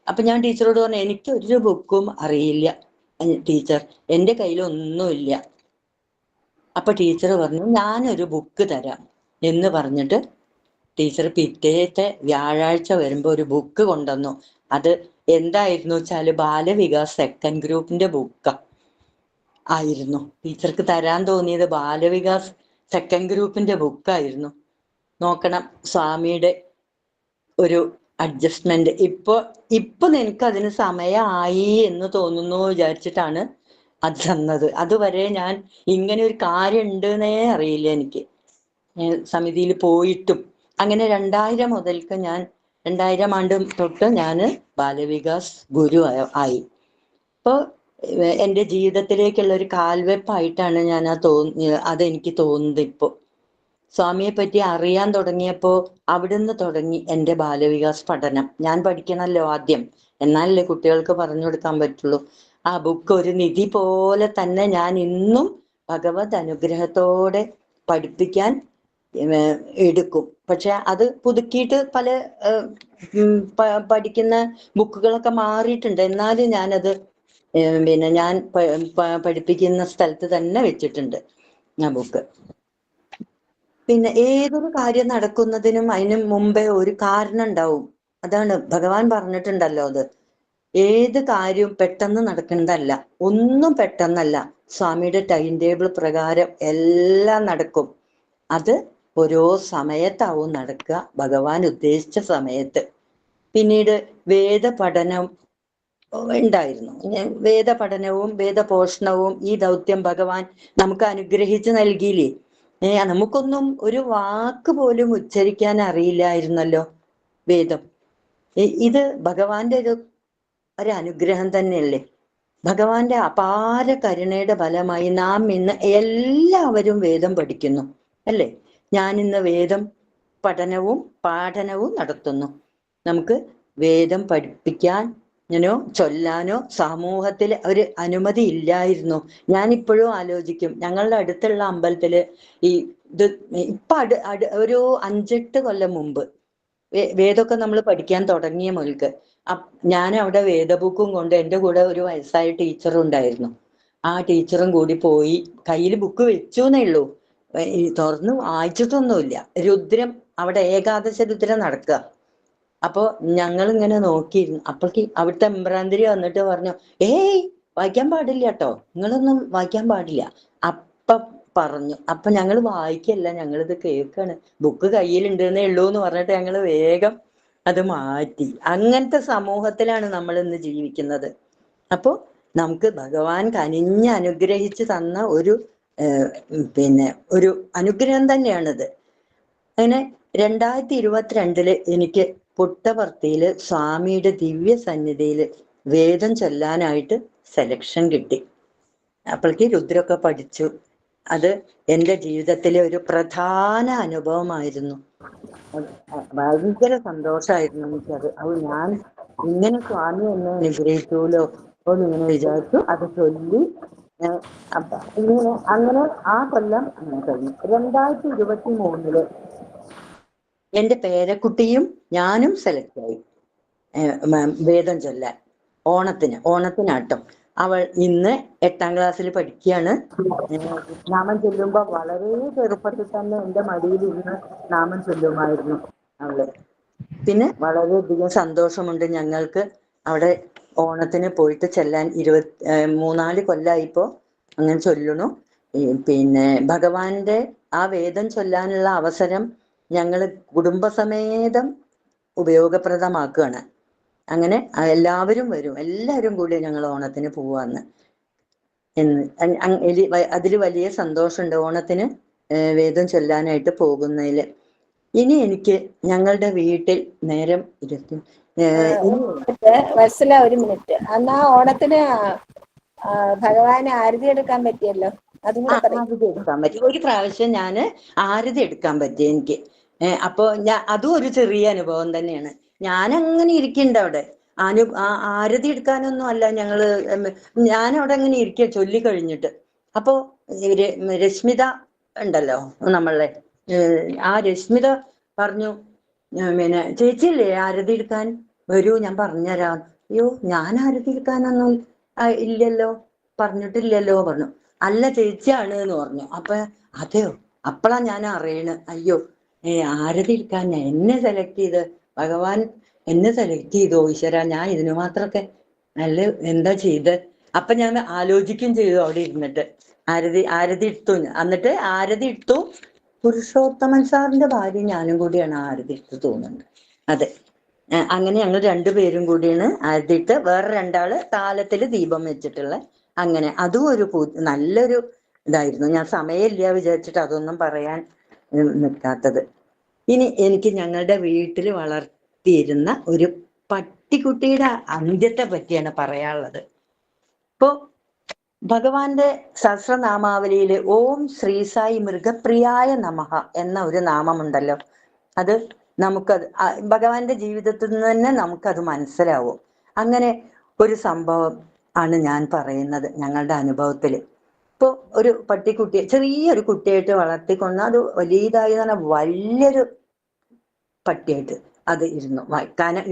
അപ്പൊ ഞാൻ ടീച്ചറോട് പറഞ്ഞു, എനിക്ക് ഒരു ബുക്കും അറിയില്ല ടീച്ചർ, എൻ്റെ കയ്യിലൊന്നുമില്ല. അപ്പൊ ടീച്ചർ പറഞ്ഞു, ഞാനൊരു ബുക്ക് തരാം എന്ന് പറഞ്ഞിട്ട് ടീച്ചർ പിറ്റേത്തെ വ്യാഴാഴ്ച വരുമ്പോ ഒരു ബുക്ക് കൊണ്ടുവന്നു. അത് എന്തായിരുന്നു വെച്ചാല് ബാലവികാസ് സെക്കൻഡ് ഗ്രൂപ്പിന്റെ ബുക്കാ ആയിരുന്നു. ടീച്ചർക്ക് തരാൻ തോന്നിയത് ബാലവികാസ് സെക്കൻഡ് ഗ്രൂപ്പിന്റെ ബുക്കായിരുന്നു. നോക്കണം സ്വാമിയുടെ ഒരു അഡ്ജസ്റ്റ്മെന്റ്. ഇപ്പൊ എനിക്ക് അതിന് സമയമായി എന്ന് തോന്നുന്നു വിചാരിച്ചിട്ടാണ് അത് തന്നത്. അതുവരെ ഞാൻ ഇങ്ങനെ ഒരു കാര്യം ഉണ്ടെന്നേ അറിയില്ല എനിക്ക്, സമിതിയിൽ പോയിട്ടും. അങ്ങനെ 2000 മുതൽക്ക് 2000 ആണ്ട് തൊട്ട് ഞാൻ ബാലവികാസ് ഗുരു ആയി. അപ്പോൾ എൻ്റെ ജീവിതത്തിലേക്കുള്ള ഒരു കാൽവെപ്പായിട്ടാണ് ഞാൻ അതെനിക്ക് തോന്നുന്നത്. ഇപ്പോൾ സ്വാമിയെ പറ്റി അറിയാൻ തുടങ്ങിയപ്പോൾ അവിടുന്ന് തുടങ്ങി എൻ്റെ ബാലവികാസ് പഠനം. ഞാൻ പഠിക്കണമല്ലോ ആദ്യം, എന്നാലല്ലേ കുട്ടികൾക്ക് പറഞ്ഞു കൊടുക്കാൻ പറ്റുള്ളൂ. ആ ബുക്ക് ഒരു നിധി പോലെ തന്നെ ഞാൻ ഇന്നും ഭഗവത് അനുഗ്രഹത്തോടെ പഠിപ്പിക്കാൻ എടുക്കും. പക്ഷെ അത് പുതുക്കിയിട്ട് പല പഠിക്കുന്ന ബുക്കുകളൊക്കെ മാറിയിട്ടുണ്ട്. എന്നാലും ഞാനത് പിന്നെ ഞാൻ പഠിപ്പിക്കുന്ന സ്ഥലത്ത് തന്നെ വെച്ചിട്ടുണ്ട് ആ ബുക്ക്. പിന്നെ ഏതൊരു കാര്യം നടക്കുന്നതിനും അതിന് മുമ്പേ ഒരു കാരണം ഉണ്ടാവും. അതാണ് ഭഗവാൻ പറഞ്ഞിട്ടുണ്ടല്ലോ, അത് ഏത് കാര്യവും പെട്ടെന്ന് നടക്കുന്നതല്ല, ഒന്നും പെട്ടെന്നല്ല. സ്വാമിയുടെ ടൈം ടേബിൾ പ്രകാരം എല്ലാം നടക്കും. അത് ഓരോ സമയത്താവും നടക്കുക, ഭഗവാൻ ഉദ്ദേശിച്ച സമയത്ത്. പിന്നീട് വേദപഠനം ഉണ്ടായിരുന്നു. വേദപഠനവും വേദപോഷണവും ഈ ദൗത്യം ഭഗവാൻ നമുക്ക് അനുഗ്രഹിച്ച് നൽകിയില്ലേ. നമുക്കൊന്നും ഒരു വാക്ക് പോലും ഉച്ചരിക്കാൻ അറിയില്ലായിരുന്നല്ലോ വേദം. ഇത് ഭഗവാന്റെ ഒരു അനുഗ്രഹം തന്നെയല്ലേ. ഭഗവാന്റെ അപാര കരുണയുടെ ഫലമായി നാം ഇന്ന് എല്ലാവരും വേദം പഠിക്കുന്നു അല്ലേ. ഞാൻ ഇന്ന് വേദം പഠനവും പാഠനവും നടത്തുന്നു. നമുക്ക് വേദം പഠിപ്പിക്കാൻ ചൊല്ലാനോ സമൂഹത്തിൽ ഒരു അനുമതി ഇല്ലായിരുന്നു. ഞാനിപ്പോഴും ആലോചിക്കും, ഞങ്ങളുടെ അടുത്തുള്ള അമ്പലത്തില് ഇപ്പൊ ഒരു 5-8 കൊല്ലം മുമ്പ് വേദമൊക്കെ നമ്മൾ പഠിക്കാൻ തുടങ്ങിയ മുതൽക്ക് ഞാൻ അവിടെ വേദബുക്കും കൊണ്ട്, എൻ്റെ കൂടെ ഒരു വയസ്സായ ടീച്ചറും ഉണ്ടായിരുന്നു. ആ ടീച്ചറും കൂടി പോയി, കയ്യിൽ ബുക്ക് വെച്ചു എന്നേ ഉള്ളൂ, തുറന്ന് വായിച്ചിട്ടൊന്നുമില്ല. രുദ്രം അവിടെ ഏകാദശ രുദ്രം നടക്കുക. അപ്പോ ഞങ്ങളിങ്ങനെ നോക്കിയിരുന്നു. അപ്പോഴേക്ക് അവിടുത്തെ എംബ്രാന്തിരി വന്നിട്ട് പറഞ്ഞു, വായിക്കാൻ പാടില്ല കേട്ടോ, നിങ്ങളൊന്നും വായിക്കാൻ പാടില്ല. പറഞ്ഞു. അപ്പൊ ഞങ്ങൾ വായിക്കല്ല, ഞങ്ങളിത് കേൾക്കാണ്, ബുക്ക് കയ്യിലുണ്ടെന്നേ ഉള്ളൂ എന്ന് പറഞ്ഞിട്ട് ഞങ്ങൾ വേഗം അത് മാറ്റി. അങ്ങനത്തെ സമൂഹത്തിലാണ് നമ്മൾ ഇന്ന് ജീവിക്കുന്നത്. അപ്പോ നമുക്ക് ഭഗവാൻ കനിഞ്ഞ് അനുഗ്രഹിച്ച് തന്ന ഒരു പിന്നെ ഒരു അനുഗ്രഹം തന്നെയാണിത്. അങ്ങനെ 2022 എനിക്ക് പുട്ടപർത്തിയില് സ്വാമിയുടെ ദിവ്യ സന്നിധിയില് വേദം ചൊല്ലാനായിട്ട് സെലക്ഷൻ കിട്ടി. അപ്പോഴേക്ക് രുദ്രമൊക്കെ പഠിച്ചു. അത് എൻ്റെ ജീവിതത്തിലെ ഒരു പ്രധാന അനുഭവമായിരുന്നു. ഭയങ്കര സന്തോഷമായിരുന്നു എനിക്കത്. അത് ഞാൻ ഇങ്ങനെ സ്വാമി എന്നെ അനുഗ്രഹിച്ചുല്ലോ എന്ന് ഇങ്ങനെ വിചാരിച്ചു. അത് ചൊല്ലി അങ്ങനെ ആ കൊല്ലം അങ്ങനെ കഴിഞ്ഞു. 2023 എൻ്റെ പേരക്കുട്ടിയും ഞാനും സെലക്ട് ആയി വേദം ചൊല്ലാൻ. ഓണത്തിനാട്ടം. അവൾ ഇന്ന് 8ാം ക്ലാസ്സിൽ പഠിക്കുകയാണ്. നാമം ചൊല്ലുമ്പോ വളരെ ചെറുപ്പത്തിൽ തന്നെ എൻ്റെ മടിയിൽ ഇരുന്ന് നാമം ചൊല്ലുമായിരുന്നു അവള്. പിന്നെ വളരെയധികം സന്തോഷമുണ്ട് ഞങ്ങൾക്ക് അവിടെ ഓണത്തിന് പോയിട്ട് ചെല്ലാൻ. 23-4 കൊല്ലായിപ്പോ അങ്ങനെ ചൊല്ലണു. പിന്നെ ഭഗവാന്റെ ആ വേദം ചൊല്ലാനുള്ള അവസരം ഞങ്ങള് കുടുംബസമേതം ഉപയോഗപ്രദമാക്കുകയാണ്. അങ്ങനെ എല്ലാവരും വരും, എല്ലാവരും കൂടി ഞങ്ങൾ ഓണത്തിന് പോവാന്ന് അതിൽ വലിയ സന്തോഷമുണ്ട് ഓണത്തിന് വേദം ചൊല്ലാനായിട്ട് പോകുന്നതില്. ഇനി എനിക്ക് ഞങ്ങളുടെ വീട്ടിൽ നേരം വത്സല ഒരു മിനിറ്റ്. എന്നാ ഓണത്തിന് ഭഗവാന് ആരതി എടുക്കാൻ പറ്റിയല്ലോ, അതും കൂടെ പറയും. ആരതി എടുക്കാൻ പറ്റി. ഒരു പ്രാവശ്യം ഞാന് ആരതി എടുക്കാൻ പറ്റി എനിക്ക്. അപ്പൊ അതും ഒരു ചെറിയ അനുഭവം തന്നെയാണ്. ഞാൻ അങ്ങനെ ഇരിക്കുന്നുണ്ട് അവിടെ. ആരതി എടുക്കാനൊന്നും അല്ല ഞാനവിടെ അങ്ങനെ ഇരിക്കുക ചൊല്ലി കഴിഞ്ഞിട്ട്. അപ്പോ രശ്മിത ഉണ്ടല്ലോ നമ്മളെ, ആ രശ്മിത പറഞ്ഞു, പിന്നെ ചേച്ചിയല്ലേ ആരതി എടുക്കാൻ, വരൂ ഞാൻ പറഞ്ഞുതരാം. അയ്യോ ഞാൻ ആരതി എടുക്കാനൊന്നും ഇല്ലല്ലോ, പറഞ്ഞിട്ടില്ലല്ലോ പറഞ്ഞു. അല്ല ചേച്ചിയാണ് എന്ന് പറഞ്ഞു. അപ്പൊ അതെയോ, അപ്പളാ ഞാൻ അറിയണ്, അയ്യോ ആരതി എടുക്കാൻ എന്നെ സെലക്ട് ചെയ്ത് ഭഗവാൻ എന്നെ സെലക്ട് ചെയ്തോ ഈശ്വര, ഞാൻ ഇതിനു മാത്രമൊക്കെ നല്ല എന്താ ചെയ്ത്. അപ്പൊ ഞാൻ ആലോചിക്കും ചെയ്തു അവിടെ ഇരുന്നിട്ട്. ആരതി എടുത്തു. എന്നിട്ട് ആരതി എടുത്തു. പുരുഷോത്തമൻ സാറിന്റെ ഭാര്യ ഞാനും കൂടിയാണ് ആരതി എടുത്ത് തോന്നുന്നുണ്ട്. അതെ, അങ്ങനെ ഞങ്ങൾ രണ്ടുപേരും കൂടിയാണ് ആരതി ഇട്ട്. വേറെ 2 ആള് താലത്തില് ദീപം വെച്ചിട്ടുള്ള. അങ്ങനെ അതും ഒരു നല്ലൊരു ഇതായിരുന്നു. ഞാൻ സമയമില്ല വിചാരിച്ചിട്ട് അതൊന്നും പറയാൻ നിൽക്കാത്തത്. ഇനി എനിക്ക് ഞങ്ങളുടെ വീട്ടിൽ വളർത്തിയിരുന്ന ഒരു പട്ടിക്കുട്ടിയുടെ അന്ത്യത്തെ പറ്റിയാണ് പറയാനുള്ളത്. ഇപ്പോ ഭഗവാന്റെ സഹസ്രനാമാവലിയില് ഓം ശ്രീ സായി മൃഗപ്രിയായ നമഃ എന്ന ഒരു നാമമുണ്ടല്ലോ. അത് നമുക്കത് ഭഗവാന്റെ ജീവിതത്തിൽ നിന്ന് തന്നെ നമുക്കത് മനസ്സിലാവും. അങ്ങനെ ഒരു സംഭവം ആണ് ഞാൻ പറയുന്നത് ഞങ്ങളുടെ അനുഭവത്തില്. ഇപ്പൊ ഒരു പട്ടിക്കുട്ടിയെ ചെറിയൊരു കുട്ടിയായിട്ട് വളർത്തിക്കൊണ്ട് അത് വലിയതായി പറഞ്ഞാൽ വലിയൊരു പട്ടിയായിട്ട് അത് ഇരുന്നു.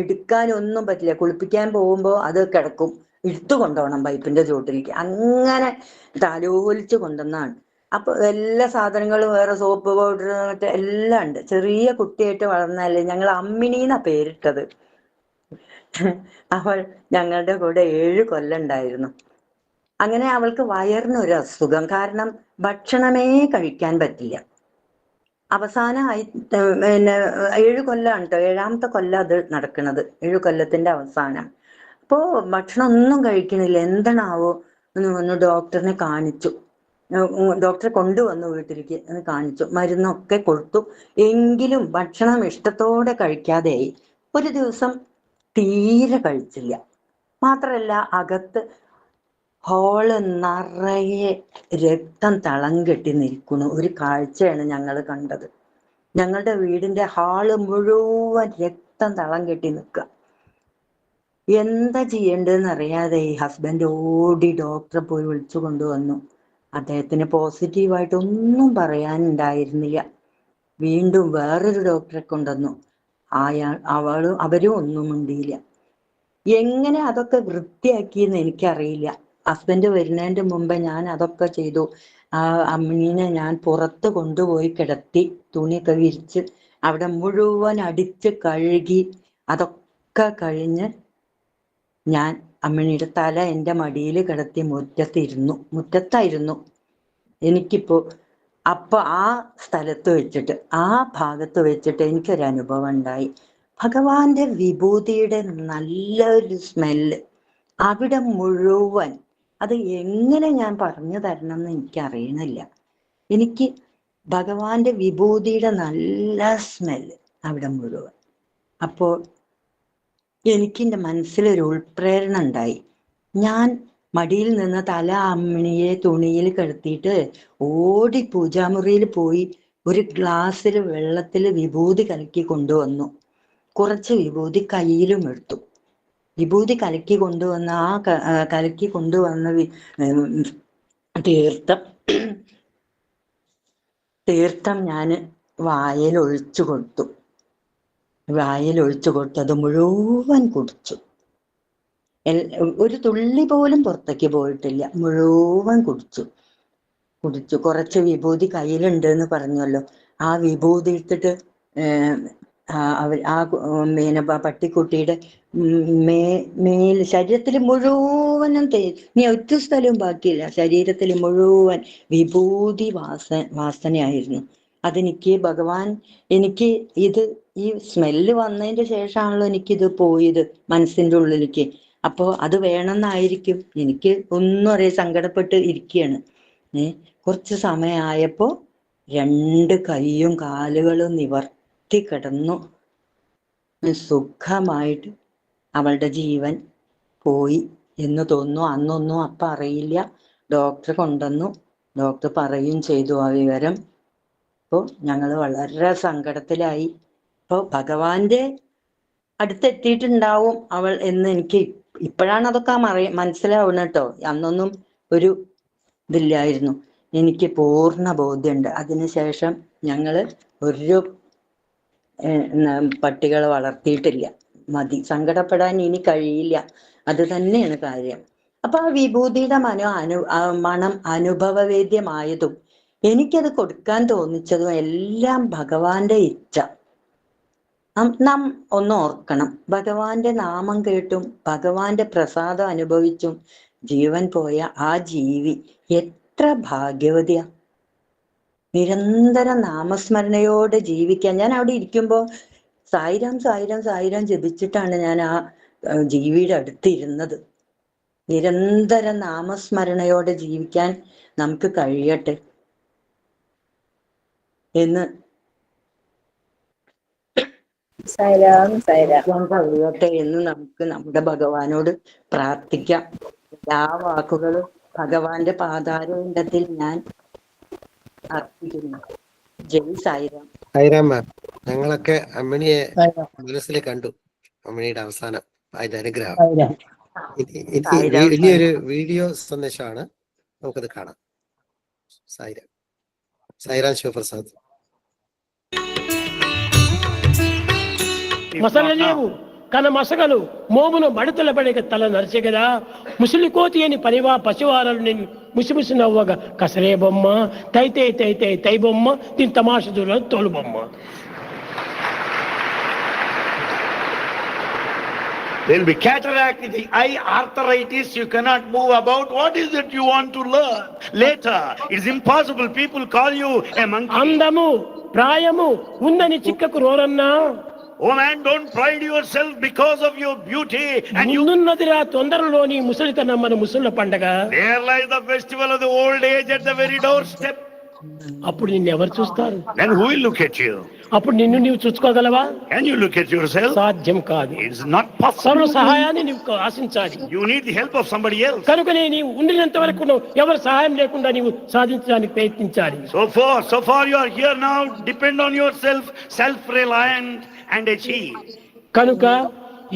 എടുക്കാനൊന്നും പറ്റില്ല. കുളിപ്പിക്കാൻ പോകുമ്പോൾ അത് കിടക്കും, എടുത്തു കൊണ്ടുപോകണം പൈപ്പിന്റെ ചുവട്ടിലേക്ക്. അങ്ങനെ താലോലിച്ച് കൊണ്ടുവന്നാണ്. അപ്പൊ എല്ലാ സാധനങ്ങളും വേറെ സോപ്പ് പൗഡർ മറ്റേ എല്ലാം ഉണ്ട്. ചെറിയ കുട്ടിയായിട്ട് വളർന്നല്ലേ. ഞങ്ങൾ അമ്മിണിന്നാ പേരിട്ടത്. അവൾ ഞങ്ങളുടെ കൂടെ 7 കൊല്ലം ഉണ്ടായിരുന്നു. അങ്ങനെ അവൾക്ക് വയറിനൊരു അസുഖം കാരണം ഭക്ഷണമേ കഴിക്കാൻ പറ്റില്ല. അവസാനമായി പിന്നെ 7 കൊല്ലാണ് കേട്ടോ, 7ാമത്തെ കൊല്ലം അത് നടക്കുന്നത്, 7 കൊല്ലത്തിന്റെ അവസാനം. അപ്പോ ഭക്ഷണം ഒന്നും കഴിക്കണില്ല. എന്താണാവോ എന്ന് പറഞ്ഞു ഡോക്ടറിനെ കാണിച്ചു. ഡോക്ടറെ കൊണ്ടുവന്നു വീട്ടിലേക്ക്, കാണിച്ചു, മരുന്നൊക്കെ കൊടുത്തു. എങ്കിലും ഭക്ഷണം ഇഷ്ടത്തോടെ കഴിക്കാതെയായി. ഒരു ദിവസം തീരെ കഴിച്ചില്ല. മാത്രല്ല അകത്ത് ഹോള് നിറയെ രക്തം തളം കെട്ടി നിൽക്കുന്നു. ഒരു കാഴ്ചയാണ് ഞങ്ങൾ കണ്ടത്. ഞങ്ങളുടെ വീടിന്റെ ഹാള് മുഴുവൻ രക്തം തളം കെട്ടി നിൽക്കുക. എന്താ ചെയ്യേണ്ടതെന്ന് അറിയാതെ ഈ ഹസ്ബൻഡ് ഓടി ഡോക്ടറെ പോയി വിളിച്ചു കൊണ്ടുവന്നു. അദ്ദേഹത്തിന് പോസിറ്റീവായിട്ടൊന്നും പറയാനുണ്ടായിരുന്നില്ല. വീണ്ടും വേറൊരു ഡോക്ടറെ കൊണ്ടുവന്നു. അവരും ഒന്നും മിണ്ടിയില്ല. എങ്ങനെ അതൊക്കെ വൃത്തിയാക്കിയെന്ന് എനിക്കറിയില്ല. ഹസ്ബൻഡ് വരുന്നതിന്റെ മുമ്പേ ഞാൻ അതൊക്കെ ചെയ്തു. ആ അമ്മിണീനെ ഞാൻ പുറത്ത് കൊണ്ടുപോയി കിടത്തി, തുണിയൊക്കെ വിരിച്ച് അവിടെ മുഴുവൻ അടിച്ച് കഴുകി. അതൊക്കെ കഴിഞ്ഞ് ഞാൻ അമ്മിണിയുടെ തല എൻ്റെ മടിയിൽ കിടത്തി മുറ്റത്തായിരുന്നു. എനിക്കിപ്പോ അപ്പൊ ആ സ്ഥലത്ത് വെച്ചിട്ട്, ആ ഭാഗത്ത് വെച്ചിട്ട് എനിക്കൊരു അനുഭവം ഉണ്ടായി. ഭഗവാന്റെ വിഭൂതിയുടെ നല്ലൊരു സ്മെല്ല് അവിടെ മുഴുവൻ. അത് എങ്ങനെ ഞാൻ പറഞ്ഞു തരണം എന്ന് എനിക്കറിയണില്ല. എനിക്ക് ഭഗവാന്റെ വിഭൂതിയുടെ നല്ല സ്മെല്ല് അവിടെ മുഴുവൻ. അപ്പോൾ എനിക്കെൻ്റെ മനസ്സിലൊരു ഉൾപ്രേരണ ഉണ്ടായി. ഞാൻ മടിയിൽ നിന്ന് തല അമ്മിണിയെ തുണിയിൽ കിടത്തിയിട്ട് ഓടി പൂജാമുറിയിൽ പോയി ഒരു ഗ്ലാസ്സിൽ വെള്ളത്തിൽ വിഭൂതി കലക്കി കൊണ്ടുവന്നു. കുറച്ച് വിഭൂതി കയ്യിലും എടുത്തു. വിഭൂതി കലക്കി കൊണ്ടുവന്ന കലക്കി കൊണ്ടുവന്ന തീർത്ഥം ഞാൻ വായിൽ ഒഴിച്ചു കൊടുത്തു. അത് മുഴുവൻ കുടിച്ചു. ഒരു തുള്ളി പോലും പുറത്തേക്ക് പോയിട്ടില്ല. മുഴുവൻ കുടിച്ചു. കുറച്ച് വിഭൂതി കയ്യിലുണ്ട് എന്ന് പറഞ്ഞല്ലോ. ആ വിഭൂതി എടുത്തിട്ട് പട്ടിക്കുട്ടിയുടെ ശരീരത്തിൽ മുഴുവനും ഇനി ഒറ്റ സ്ഥലവും ബാക്കിയില്ല. ശരീരത്തിൽ മുഴുവൻ വിഭൂതി വാസനയായിരുന്നു. അതെനിക്ക് ഭഗവാൻ എനിക്ക് ഈ സ്മെല്ല് വന്നതിന്റെ ശേഷമാണല്ലോ എനിക്കിത് പോയത് മനസ്സിന്റെ ഉള്ളിലേക്ക്. അപ്പോൾ അത് വേണമെന്നായിരിക്കും. എനിക്ക് ഒന്നും അറിയാൻ സങ്കടപ്പെട്ട് ഇരിക്കുകയാണ്. കുറച്ച് സമയമായപ്പോ 2 കൈയും കാലുകളും നിവർത്തി കിടന്നു. സുഖമായിട്ട് അവളുടെ ജീവൻ പോയി എന്ന് തോന്നുന്നു. അന്നൊന്നും അപ്പം അറിയില്ല. ഡോക്ടർ കൊണ്ടുവന്നു. ഡോക്ടർ പറയുകയും ചെയ്തു ആ വിവരം. അപ്പോൾ ഞങ്ങൾ വളരെ സങ്കടത്തിലായി. അപ്പോൾ ഭഗവാന്റെ അടുത്തെത്തിയിട്ടുണ്ടാവും അവൾ എന്ന് എനിക്ക് ഇപ്പോഴാണ് അതൊക്കെ മനസ്സിലാവുന്നത് കേട്ടോ. അന്നൊന്നും ഒരു ഇതില്ലായിരുന്നു. എനിക്ക് പൂർണ്ണ ബോധ്യമുണ്ട്. അതിനുശേഷം ഞങ്ങള് ഒരു പട്ടികളെ വളർത്തിയിട്ടില്ല. മതി, സങ്കടപ്പെടാൻ ഇനി കഴിയില്ല. അത് തന്നെയാണ് കാര്യം. അപ്പൊ ആ വിഭൂതിയുടെ മണം അനുഭവവേദ്യമായതും എനിക്കത് കൊടുക്കാൻ തോന്നിച്ചതും എല്ലാം ഭഗവാന്റെ ഇച്ഛ. നാം ഒന്ന് ഓർക്കണം, ഭഗവാന്റെ നാമം കേട്ടും ഭഗവാന്റെ പ്രസാദം അനുഭവിച്ചും ജീവൻ പോയ ആ ജീവി എത്ര ഭാഗ്യവതിയാ. നിരന്തരം നാമസ്മരണയോടെ ജീവിക്കാൻ. ഞാൻ അവിടെ ഇരിക്കുമ്പോൾ സായിരാം സായിരാം സായിരാം ജപിച്ചിട്ടാണ് ഞാൻ ആ ജീവിയുടെ അടുത്തിരുന്നത്. നിരന്തരം നാമസ്മരണയോടെ ജീവിക്കാൻ നമുക്ക് കഴിയട്ടെ എന്ന് കഴിയട്ടെ എന്ന് നമുക്ക് നമ്മുടെ ഭഗവാനോട് പ്രാർത്ഥിക്കാം. എല്ലാ വാക്കുകളും ഭഗവാന്റെ പാതാരവിന്ദത്തിൽ ഞാൻ അർപ്പിക്കുന്നു. ജയ് സായിരാം. സായിരാം മാം, ഞങ്ങളൊക്കെ അമ്മിണിയെ മനസ്സിൽ കണ്ടു. അമ്മിണിയുടെ അവസാനം ആയത് അനുഗ്രഹം. വലിയൊരു വീഡിയോ സന്ദേശമാണ്, നമുക്കത് കാണാം. സായിരാം. സായിരാം ശിവപ്രസാദ്. మసలలేవు కన మసగలు మోమును మడతల పడిక తల నరిచెగదా ముసలి కోతి అని పనివా పసివారలు నిన్ను ముసిముసి నవ్వగా కసరే బొమ్మ తైతే తైతే తై బొమ్మ దీని తమాష దూర తోలు బొమ్మ. There will be cataract in the eye, arthritis, you cannot move about. What is it you want to learn? Later, it is impossible. People call you a monkey. అందము ప్రాయము ఉందని చిక్కకు రోరన్నా. Oh man, don't pride yourself because of your beauty. And ముందున్నదిరా తొందరలోని ముసలితనం మన ముసళ్ళ పండగ. there lies the festival of the old age at the very doorstep. అప్పుడు నిన్ను ఎవరు చూస్తారు? Then who will look at you? అప్పుడు నిన్ను నీవు చూసుకోగలవా? Can you look at yourself? సాధ్యం కాదు. It is not possible. సర్వ సహాయాన్ని నీవు ఆశించాలి. You need the help of somebody else. కనుకనే నీవు ఉండినంత వరకు ఎవరు సహాయం లేకుండా నీవు సాధించడానికి ప్రయత్నించాలి. So far you are here now. Depend on yourself, self-reliant and achieve. కనుక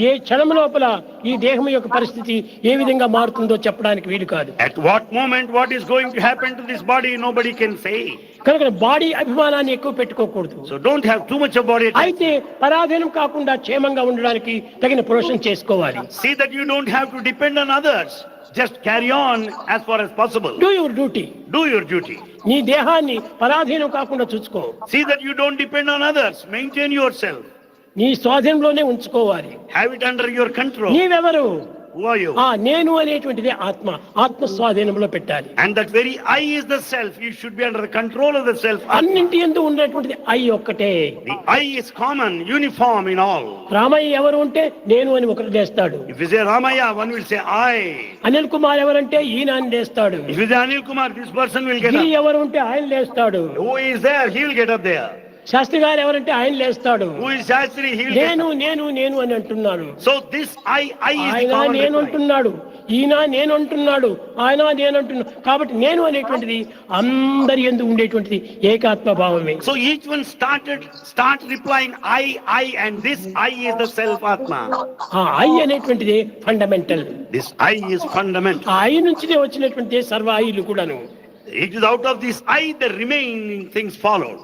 ఏ క్షణం లోపల ఈ దేహం యొక్క పరిస్థితి ఏ విధంగా మారుతుందో చెప్పడానికి వీలు కాదు. At what moment what is going to happen to this body, nobody can say. కనుక బాడీ అభిమానాన్ని ఎక్కువ పెట్టుకోకూడదు. So don't have too much of body. అయితే పరాధీనం కాకుండా క్షేమంగా ఉండడానికి తగిన ప్రోషన్ చేసుకోవాలి. See that you don't have to depend on others. Just carry on as far as possible. Do your duty. Do your duty. నీ దేహాన్ని పరాధీనం కాకుండా చూసుకో. See that you don't depend on others. Maintain yourself. నీ స్వాధీనంలోనే ఉంచుకోవాలి. Have it under your control. నీవెవరు? Who are you? నేను అనేటువంటిది ఆత్మ స్వాధీనంలో పెట్టాలి. And that very I is the self. You should be under the control of the self. అన్నింటి యందు ఉన్నటువంటిది ఐ ఒక్కటే. The I is common, uniform in all. Ramayya ఎవరు ఉంటే నేను అని ఒకరు లేస్తాడు. If you say Ramaya, one will say I. Anil Kumar ఎవరంటే ఈయన అని లేస్తాడు. If you say Anil Kumar, this person will get up. ఎవరు ఉంటే ఆయన లేస్తాడు. Who is there? He will get up there. Sastry గారు ఎవరంటే ఆయన లేస్తాడు. Who is Shastri? He will get up. నేను అని అంటున్నాను. So this I is the common. నేను అంటున్నాడు, ఈయన నేను అంటున్నాడు, ఆయన నేను అంటున్నాడు. కాబట్టి నేను అనేటువంటిది అందరి యందు ఉండేటువంటిది ఏకాత్మ భావమే. So each one start replying I and this I is the self Atma. I అనేటువంటిది fundamental. This I is fundamental. ఆ ఐ నుంచినే వచ్చినటువంటి సర్వ ఐలు కూడాను. It is out of this I the remaining things followed.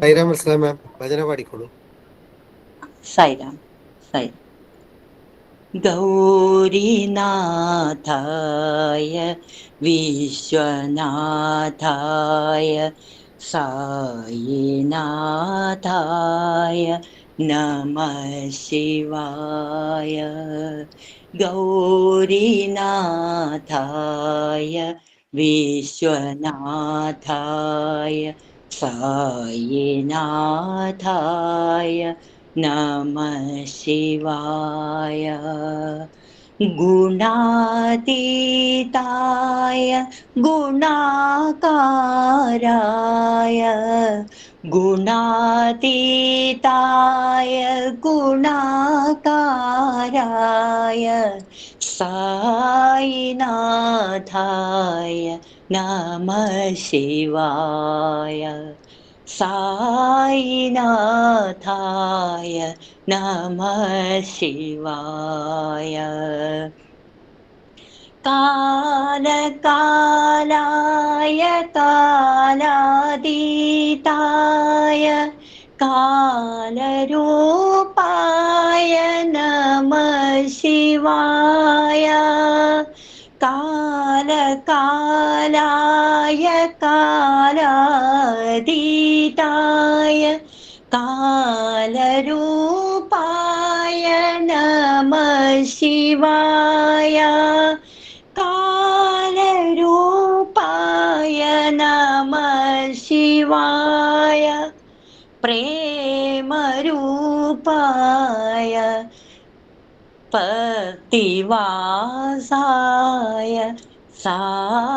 Sairam అస్సలాం మ్యామ్, భజన పాడికోడు. సాయిరామ్. గౌరీనాథాయ విశ్వనాథాయ సాయినాథాయ నమః శివాయ. గౌరీనాథాయ విశ్వనాథాయ సాయినాథాయ నమః శివాయ. గుణాతీతాయ గుణాకారాయ గుణాతీతాయ గుణాకారాయ సాయినాథాయ నమః శివాయ. సాయినాథాయ నమః శివాయ. కాలకాలాయ కాలాతీతాయ కాలరూపాయ నమః శివాయ. కాలకాలాయ కాలాతీతాయ కాలరూపాయ నమః శివాయ. కాలరూపాయ నమః శివాయ. ప్రేమరూపాయ పతివాసాయ సాయినాథాయ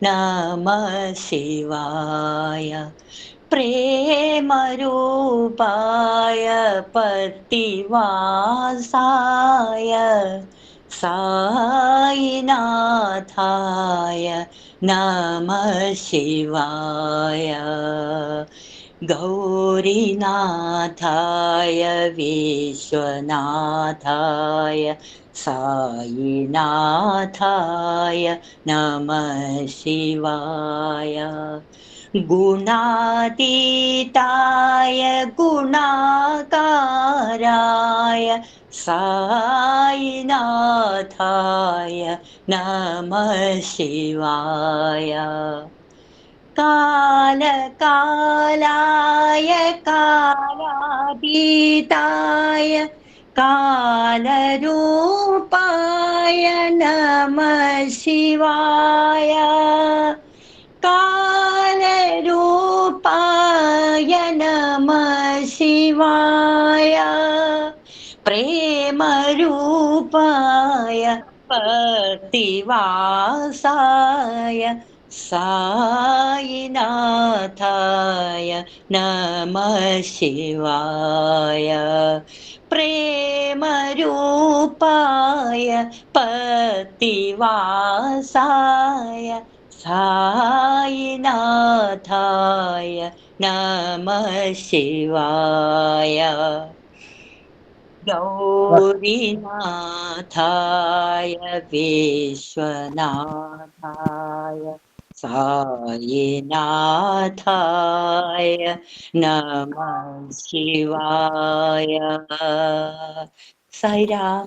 నమః శివాయ. ప్రేమరూపాయ పతివాసాయ సాయినాథాయ నమః శివాయ. గౌరీనాథాయ విశ్వనాథాయ సాయినాథాయ నమః శివాయ. గుణాతీతాయ గుణాకారాయ సాయినాథాయ నమః శివాయ. కాలకాలాయ కాలాతీతాయ కాలరూపాయ నమః శివాయ. కాలరూపాయ నమః శివాయ. ప్రేమరూపాయ పతివాసాయ సాయినాథాయ నమః శివాయ. ప్రేమరూపాయ పతివాసాయ సాయినాథాయ నమః శివాయ. గౌరీనాథాయ విశ్వనాథాయ సాయినాథాయ నమః శివాయ. സായിരാം.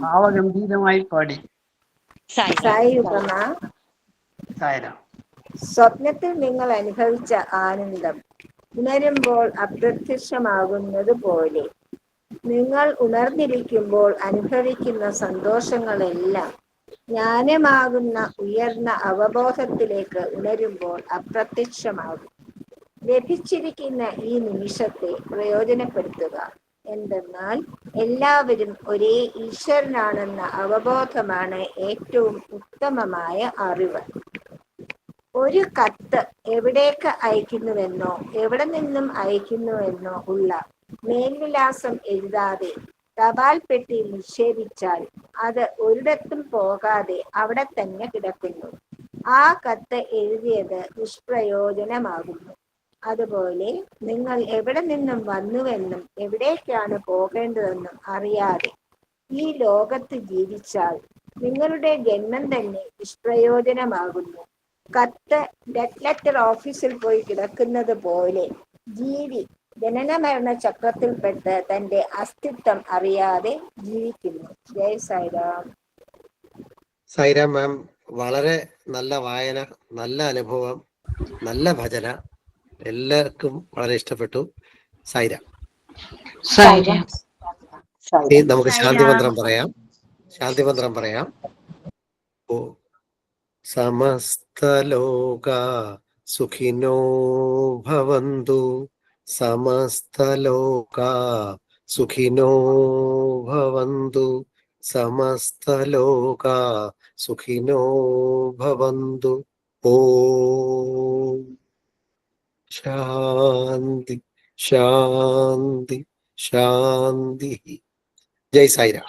ഭാവഗംഭീരമായി പാടി. സ്വപ്നത്തിൽ നിങ്ങൾ അനുഭവിച്ച ആനന്ദം ഉണരുമ്പോൾ അപ്രത്യക്ഷമാകുന്നത് പോലെ നിങ്ങൾ ഉണർന്നിരിക്കുമ്പോൾ അനുഭവിക്കുന്ന സന്തോഷങ്ങളെല്ലാം ജ്ഞാനമാകുന്ന ഉയർന്ന അവബോധത്തിലേക്ക് ഉണരുമ്പോൾ അപ്രത്യക്ഷമാകും. ലഭിച്ചിരിക്കുന്ന ഈ നിമിഷത്തെ പ്രയോജനപ്പെടുത്തുക. എന്തെന്നാൽ എല്ലാവരും ഒരേ ഈശ്വരനാണെന്ന അവബോധമാണ് ഏറ്റവും ഉത്തമമായ അറിവ്. ഒരു കത്ത് എവിടേക്ക് അയക്കുന്നുവെന്നോ എവിടെ നിന്നും അയക്കുന്നുവെന്നോ ഉള്ള മേൽവിലാസം എഴുതാതെ തപാൽ പെട്ടി നിക്ഷേപിച്ചാൽ അത് ഒരിടത്തും പോകാതെ അവിടെ തന്നെ കിടക്കുന്നു. ആ കത്ത് എഴുതിയത് നിഷ്പ്രയോജനമാകുന്നു. അതുപോലെ നിങ്ങൾ എവിടെ നിന്നും വന്നുവെന്നും എവിടേക്കാണ് പോകേണ്ടതെന്നും അറിയാതെ ഈ ലോകത്ത് ജീവിച്ചാൽ നിങ്ങളുടെ ജന്മം തന്നെ നിഷ്പ്രയോജനമാകുന്നു. കത്ത് ഡെഡ് ലെറ്റർ ഓഫീസിൽ പോയി കിടക്കുന്നത് പോലെ ജീവി ജനന മരണ ചക്രത്തിൽപ്പെട്ട് തന്റെ അസ്തിത്വം അറിയാതെ ജീവിക്കുന്നു. ജയ് സായിരാം. സായിരാം മാം, വളരെ നല്ല വായന, നല്ല അനുഭവം, നല്ല ഭജന, എല്ലാവർക്കും വളരെ ഇഷ്ടപ്പെട്ടു. സായിരാം. നമുക്ക് ശാന്തിമന്ത്രം പറയാം. ശാന്തിമന്ത്രം പറയാം. ഓ സമസ്തലോക സുഖിനോ ഭവന്തു, സമസ്തലോക സുഖിനോ ഭവന്തു, സമസ്തലോക സുഖിനോ ഭവന്തു. ഓം ശാന്തി ശാന്തി ശാന്തി. ജയ് സായിരാം.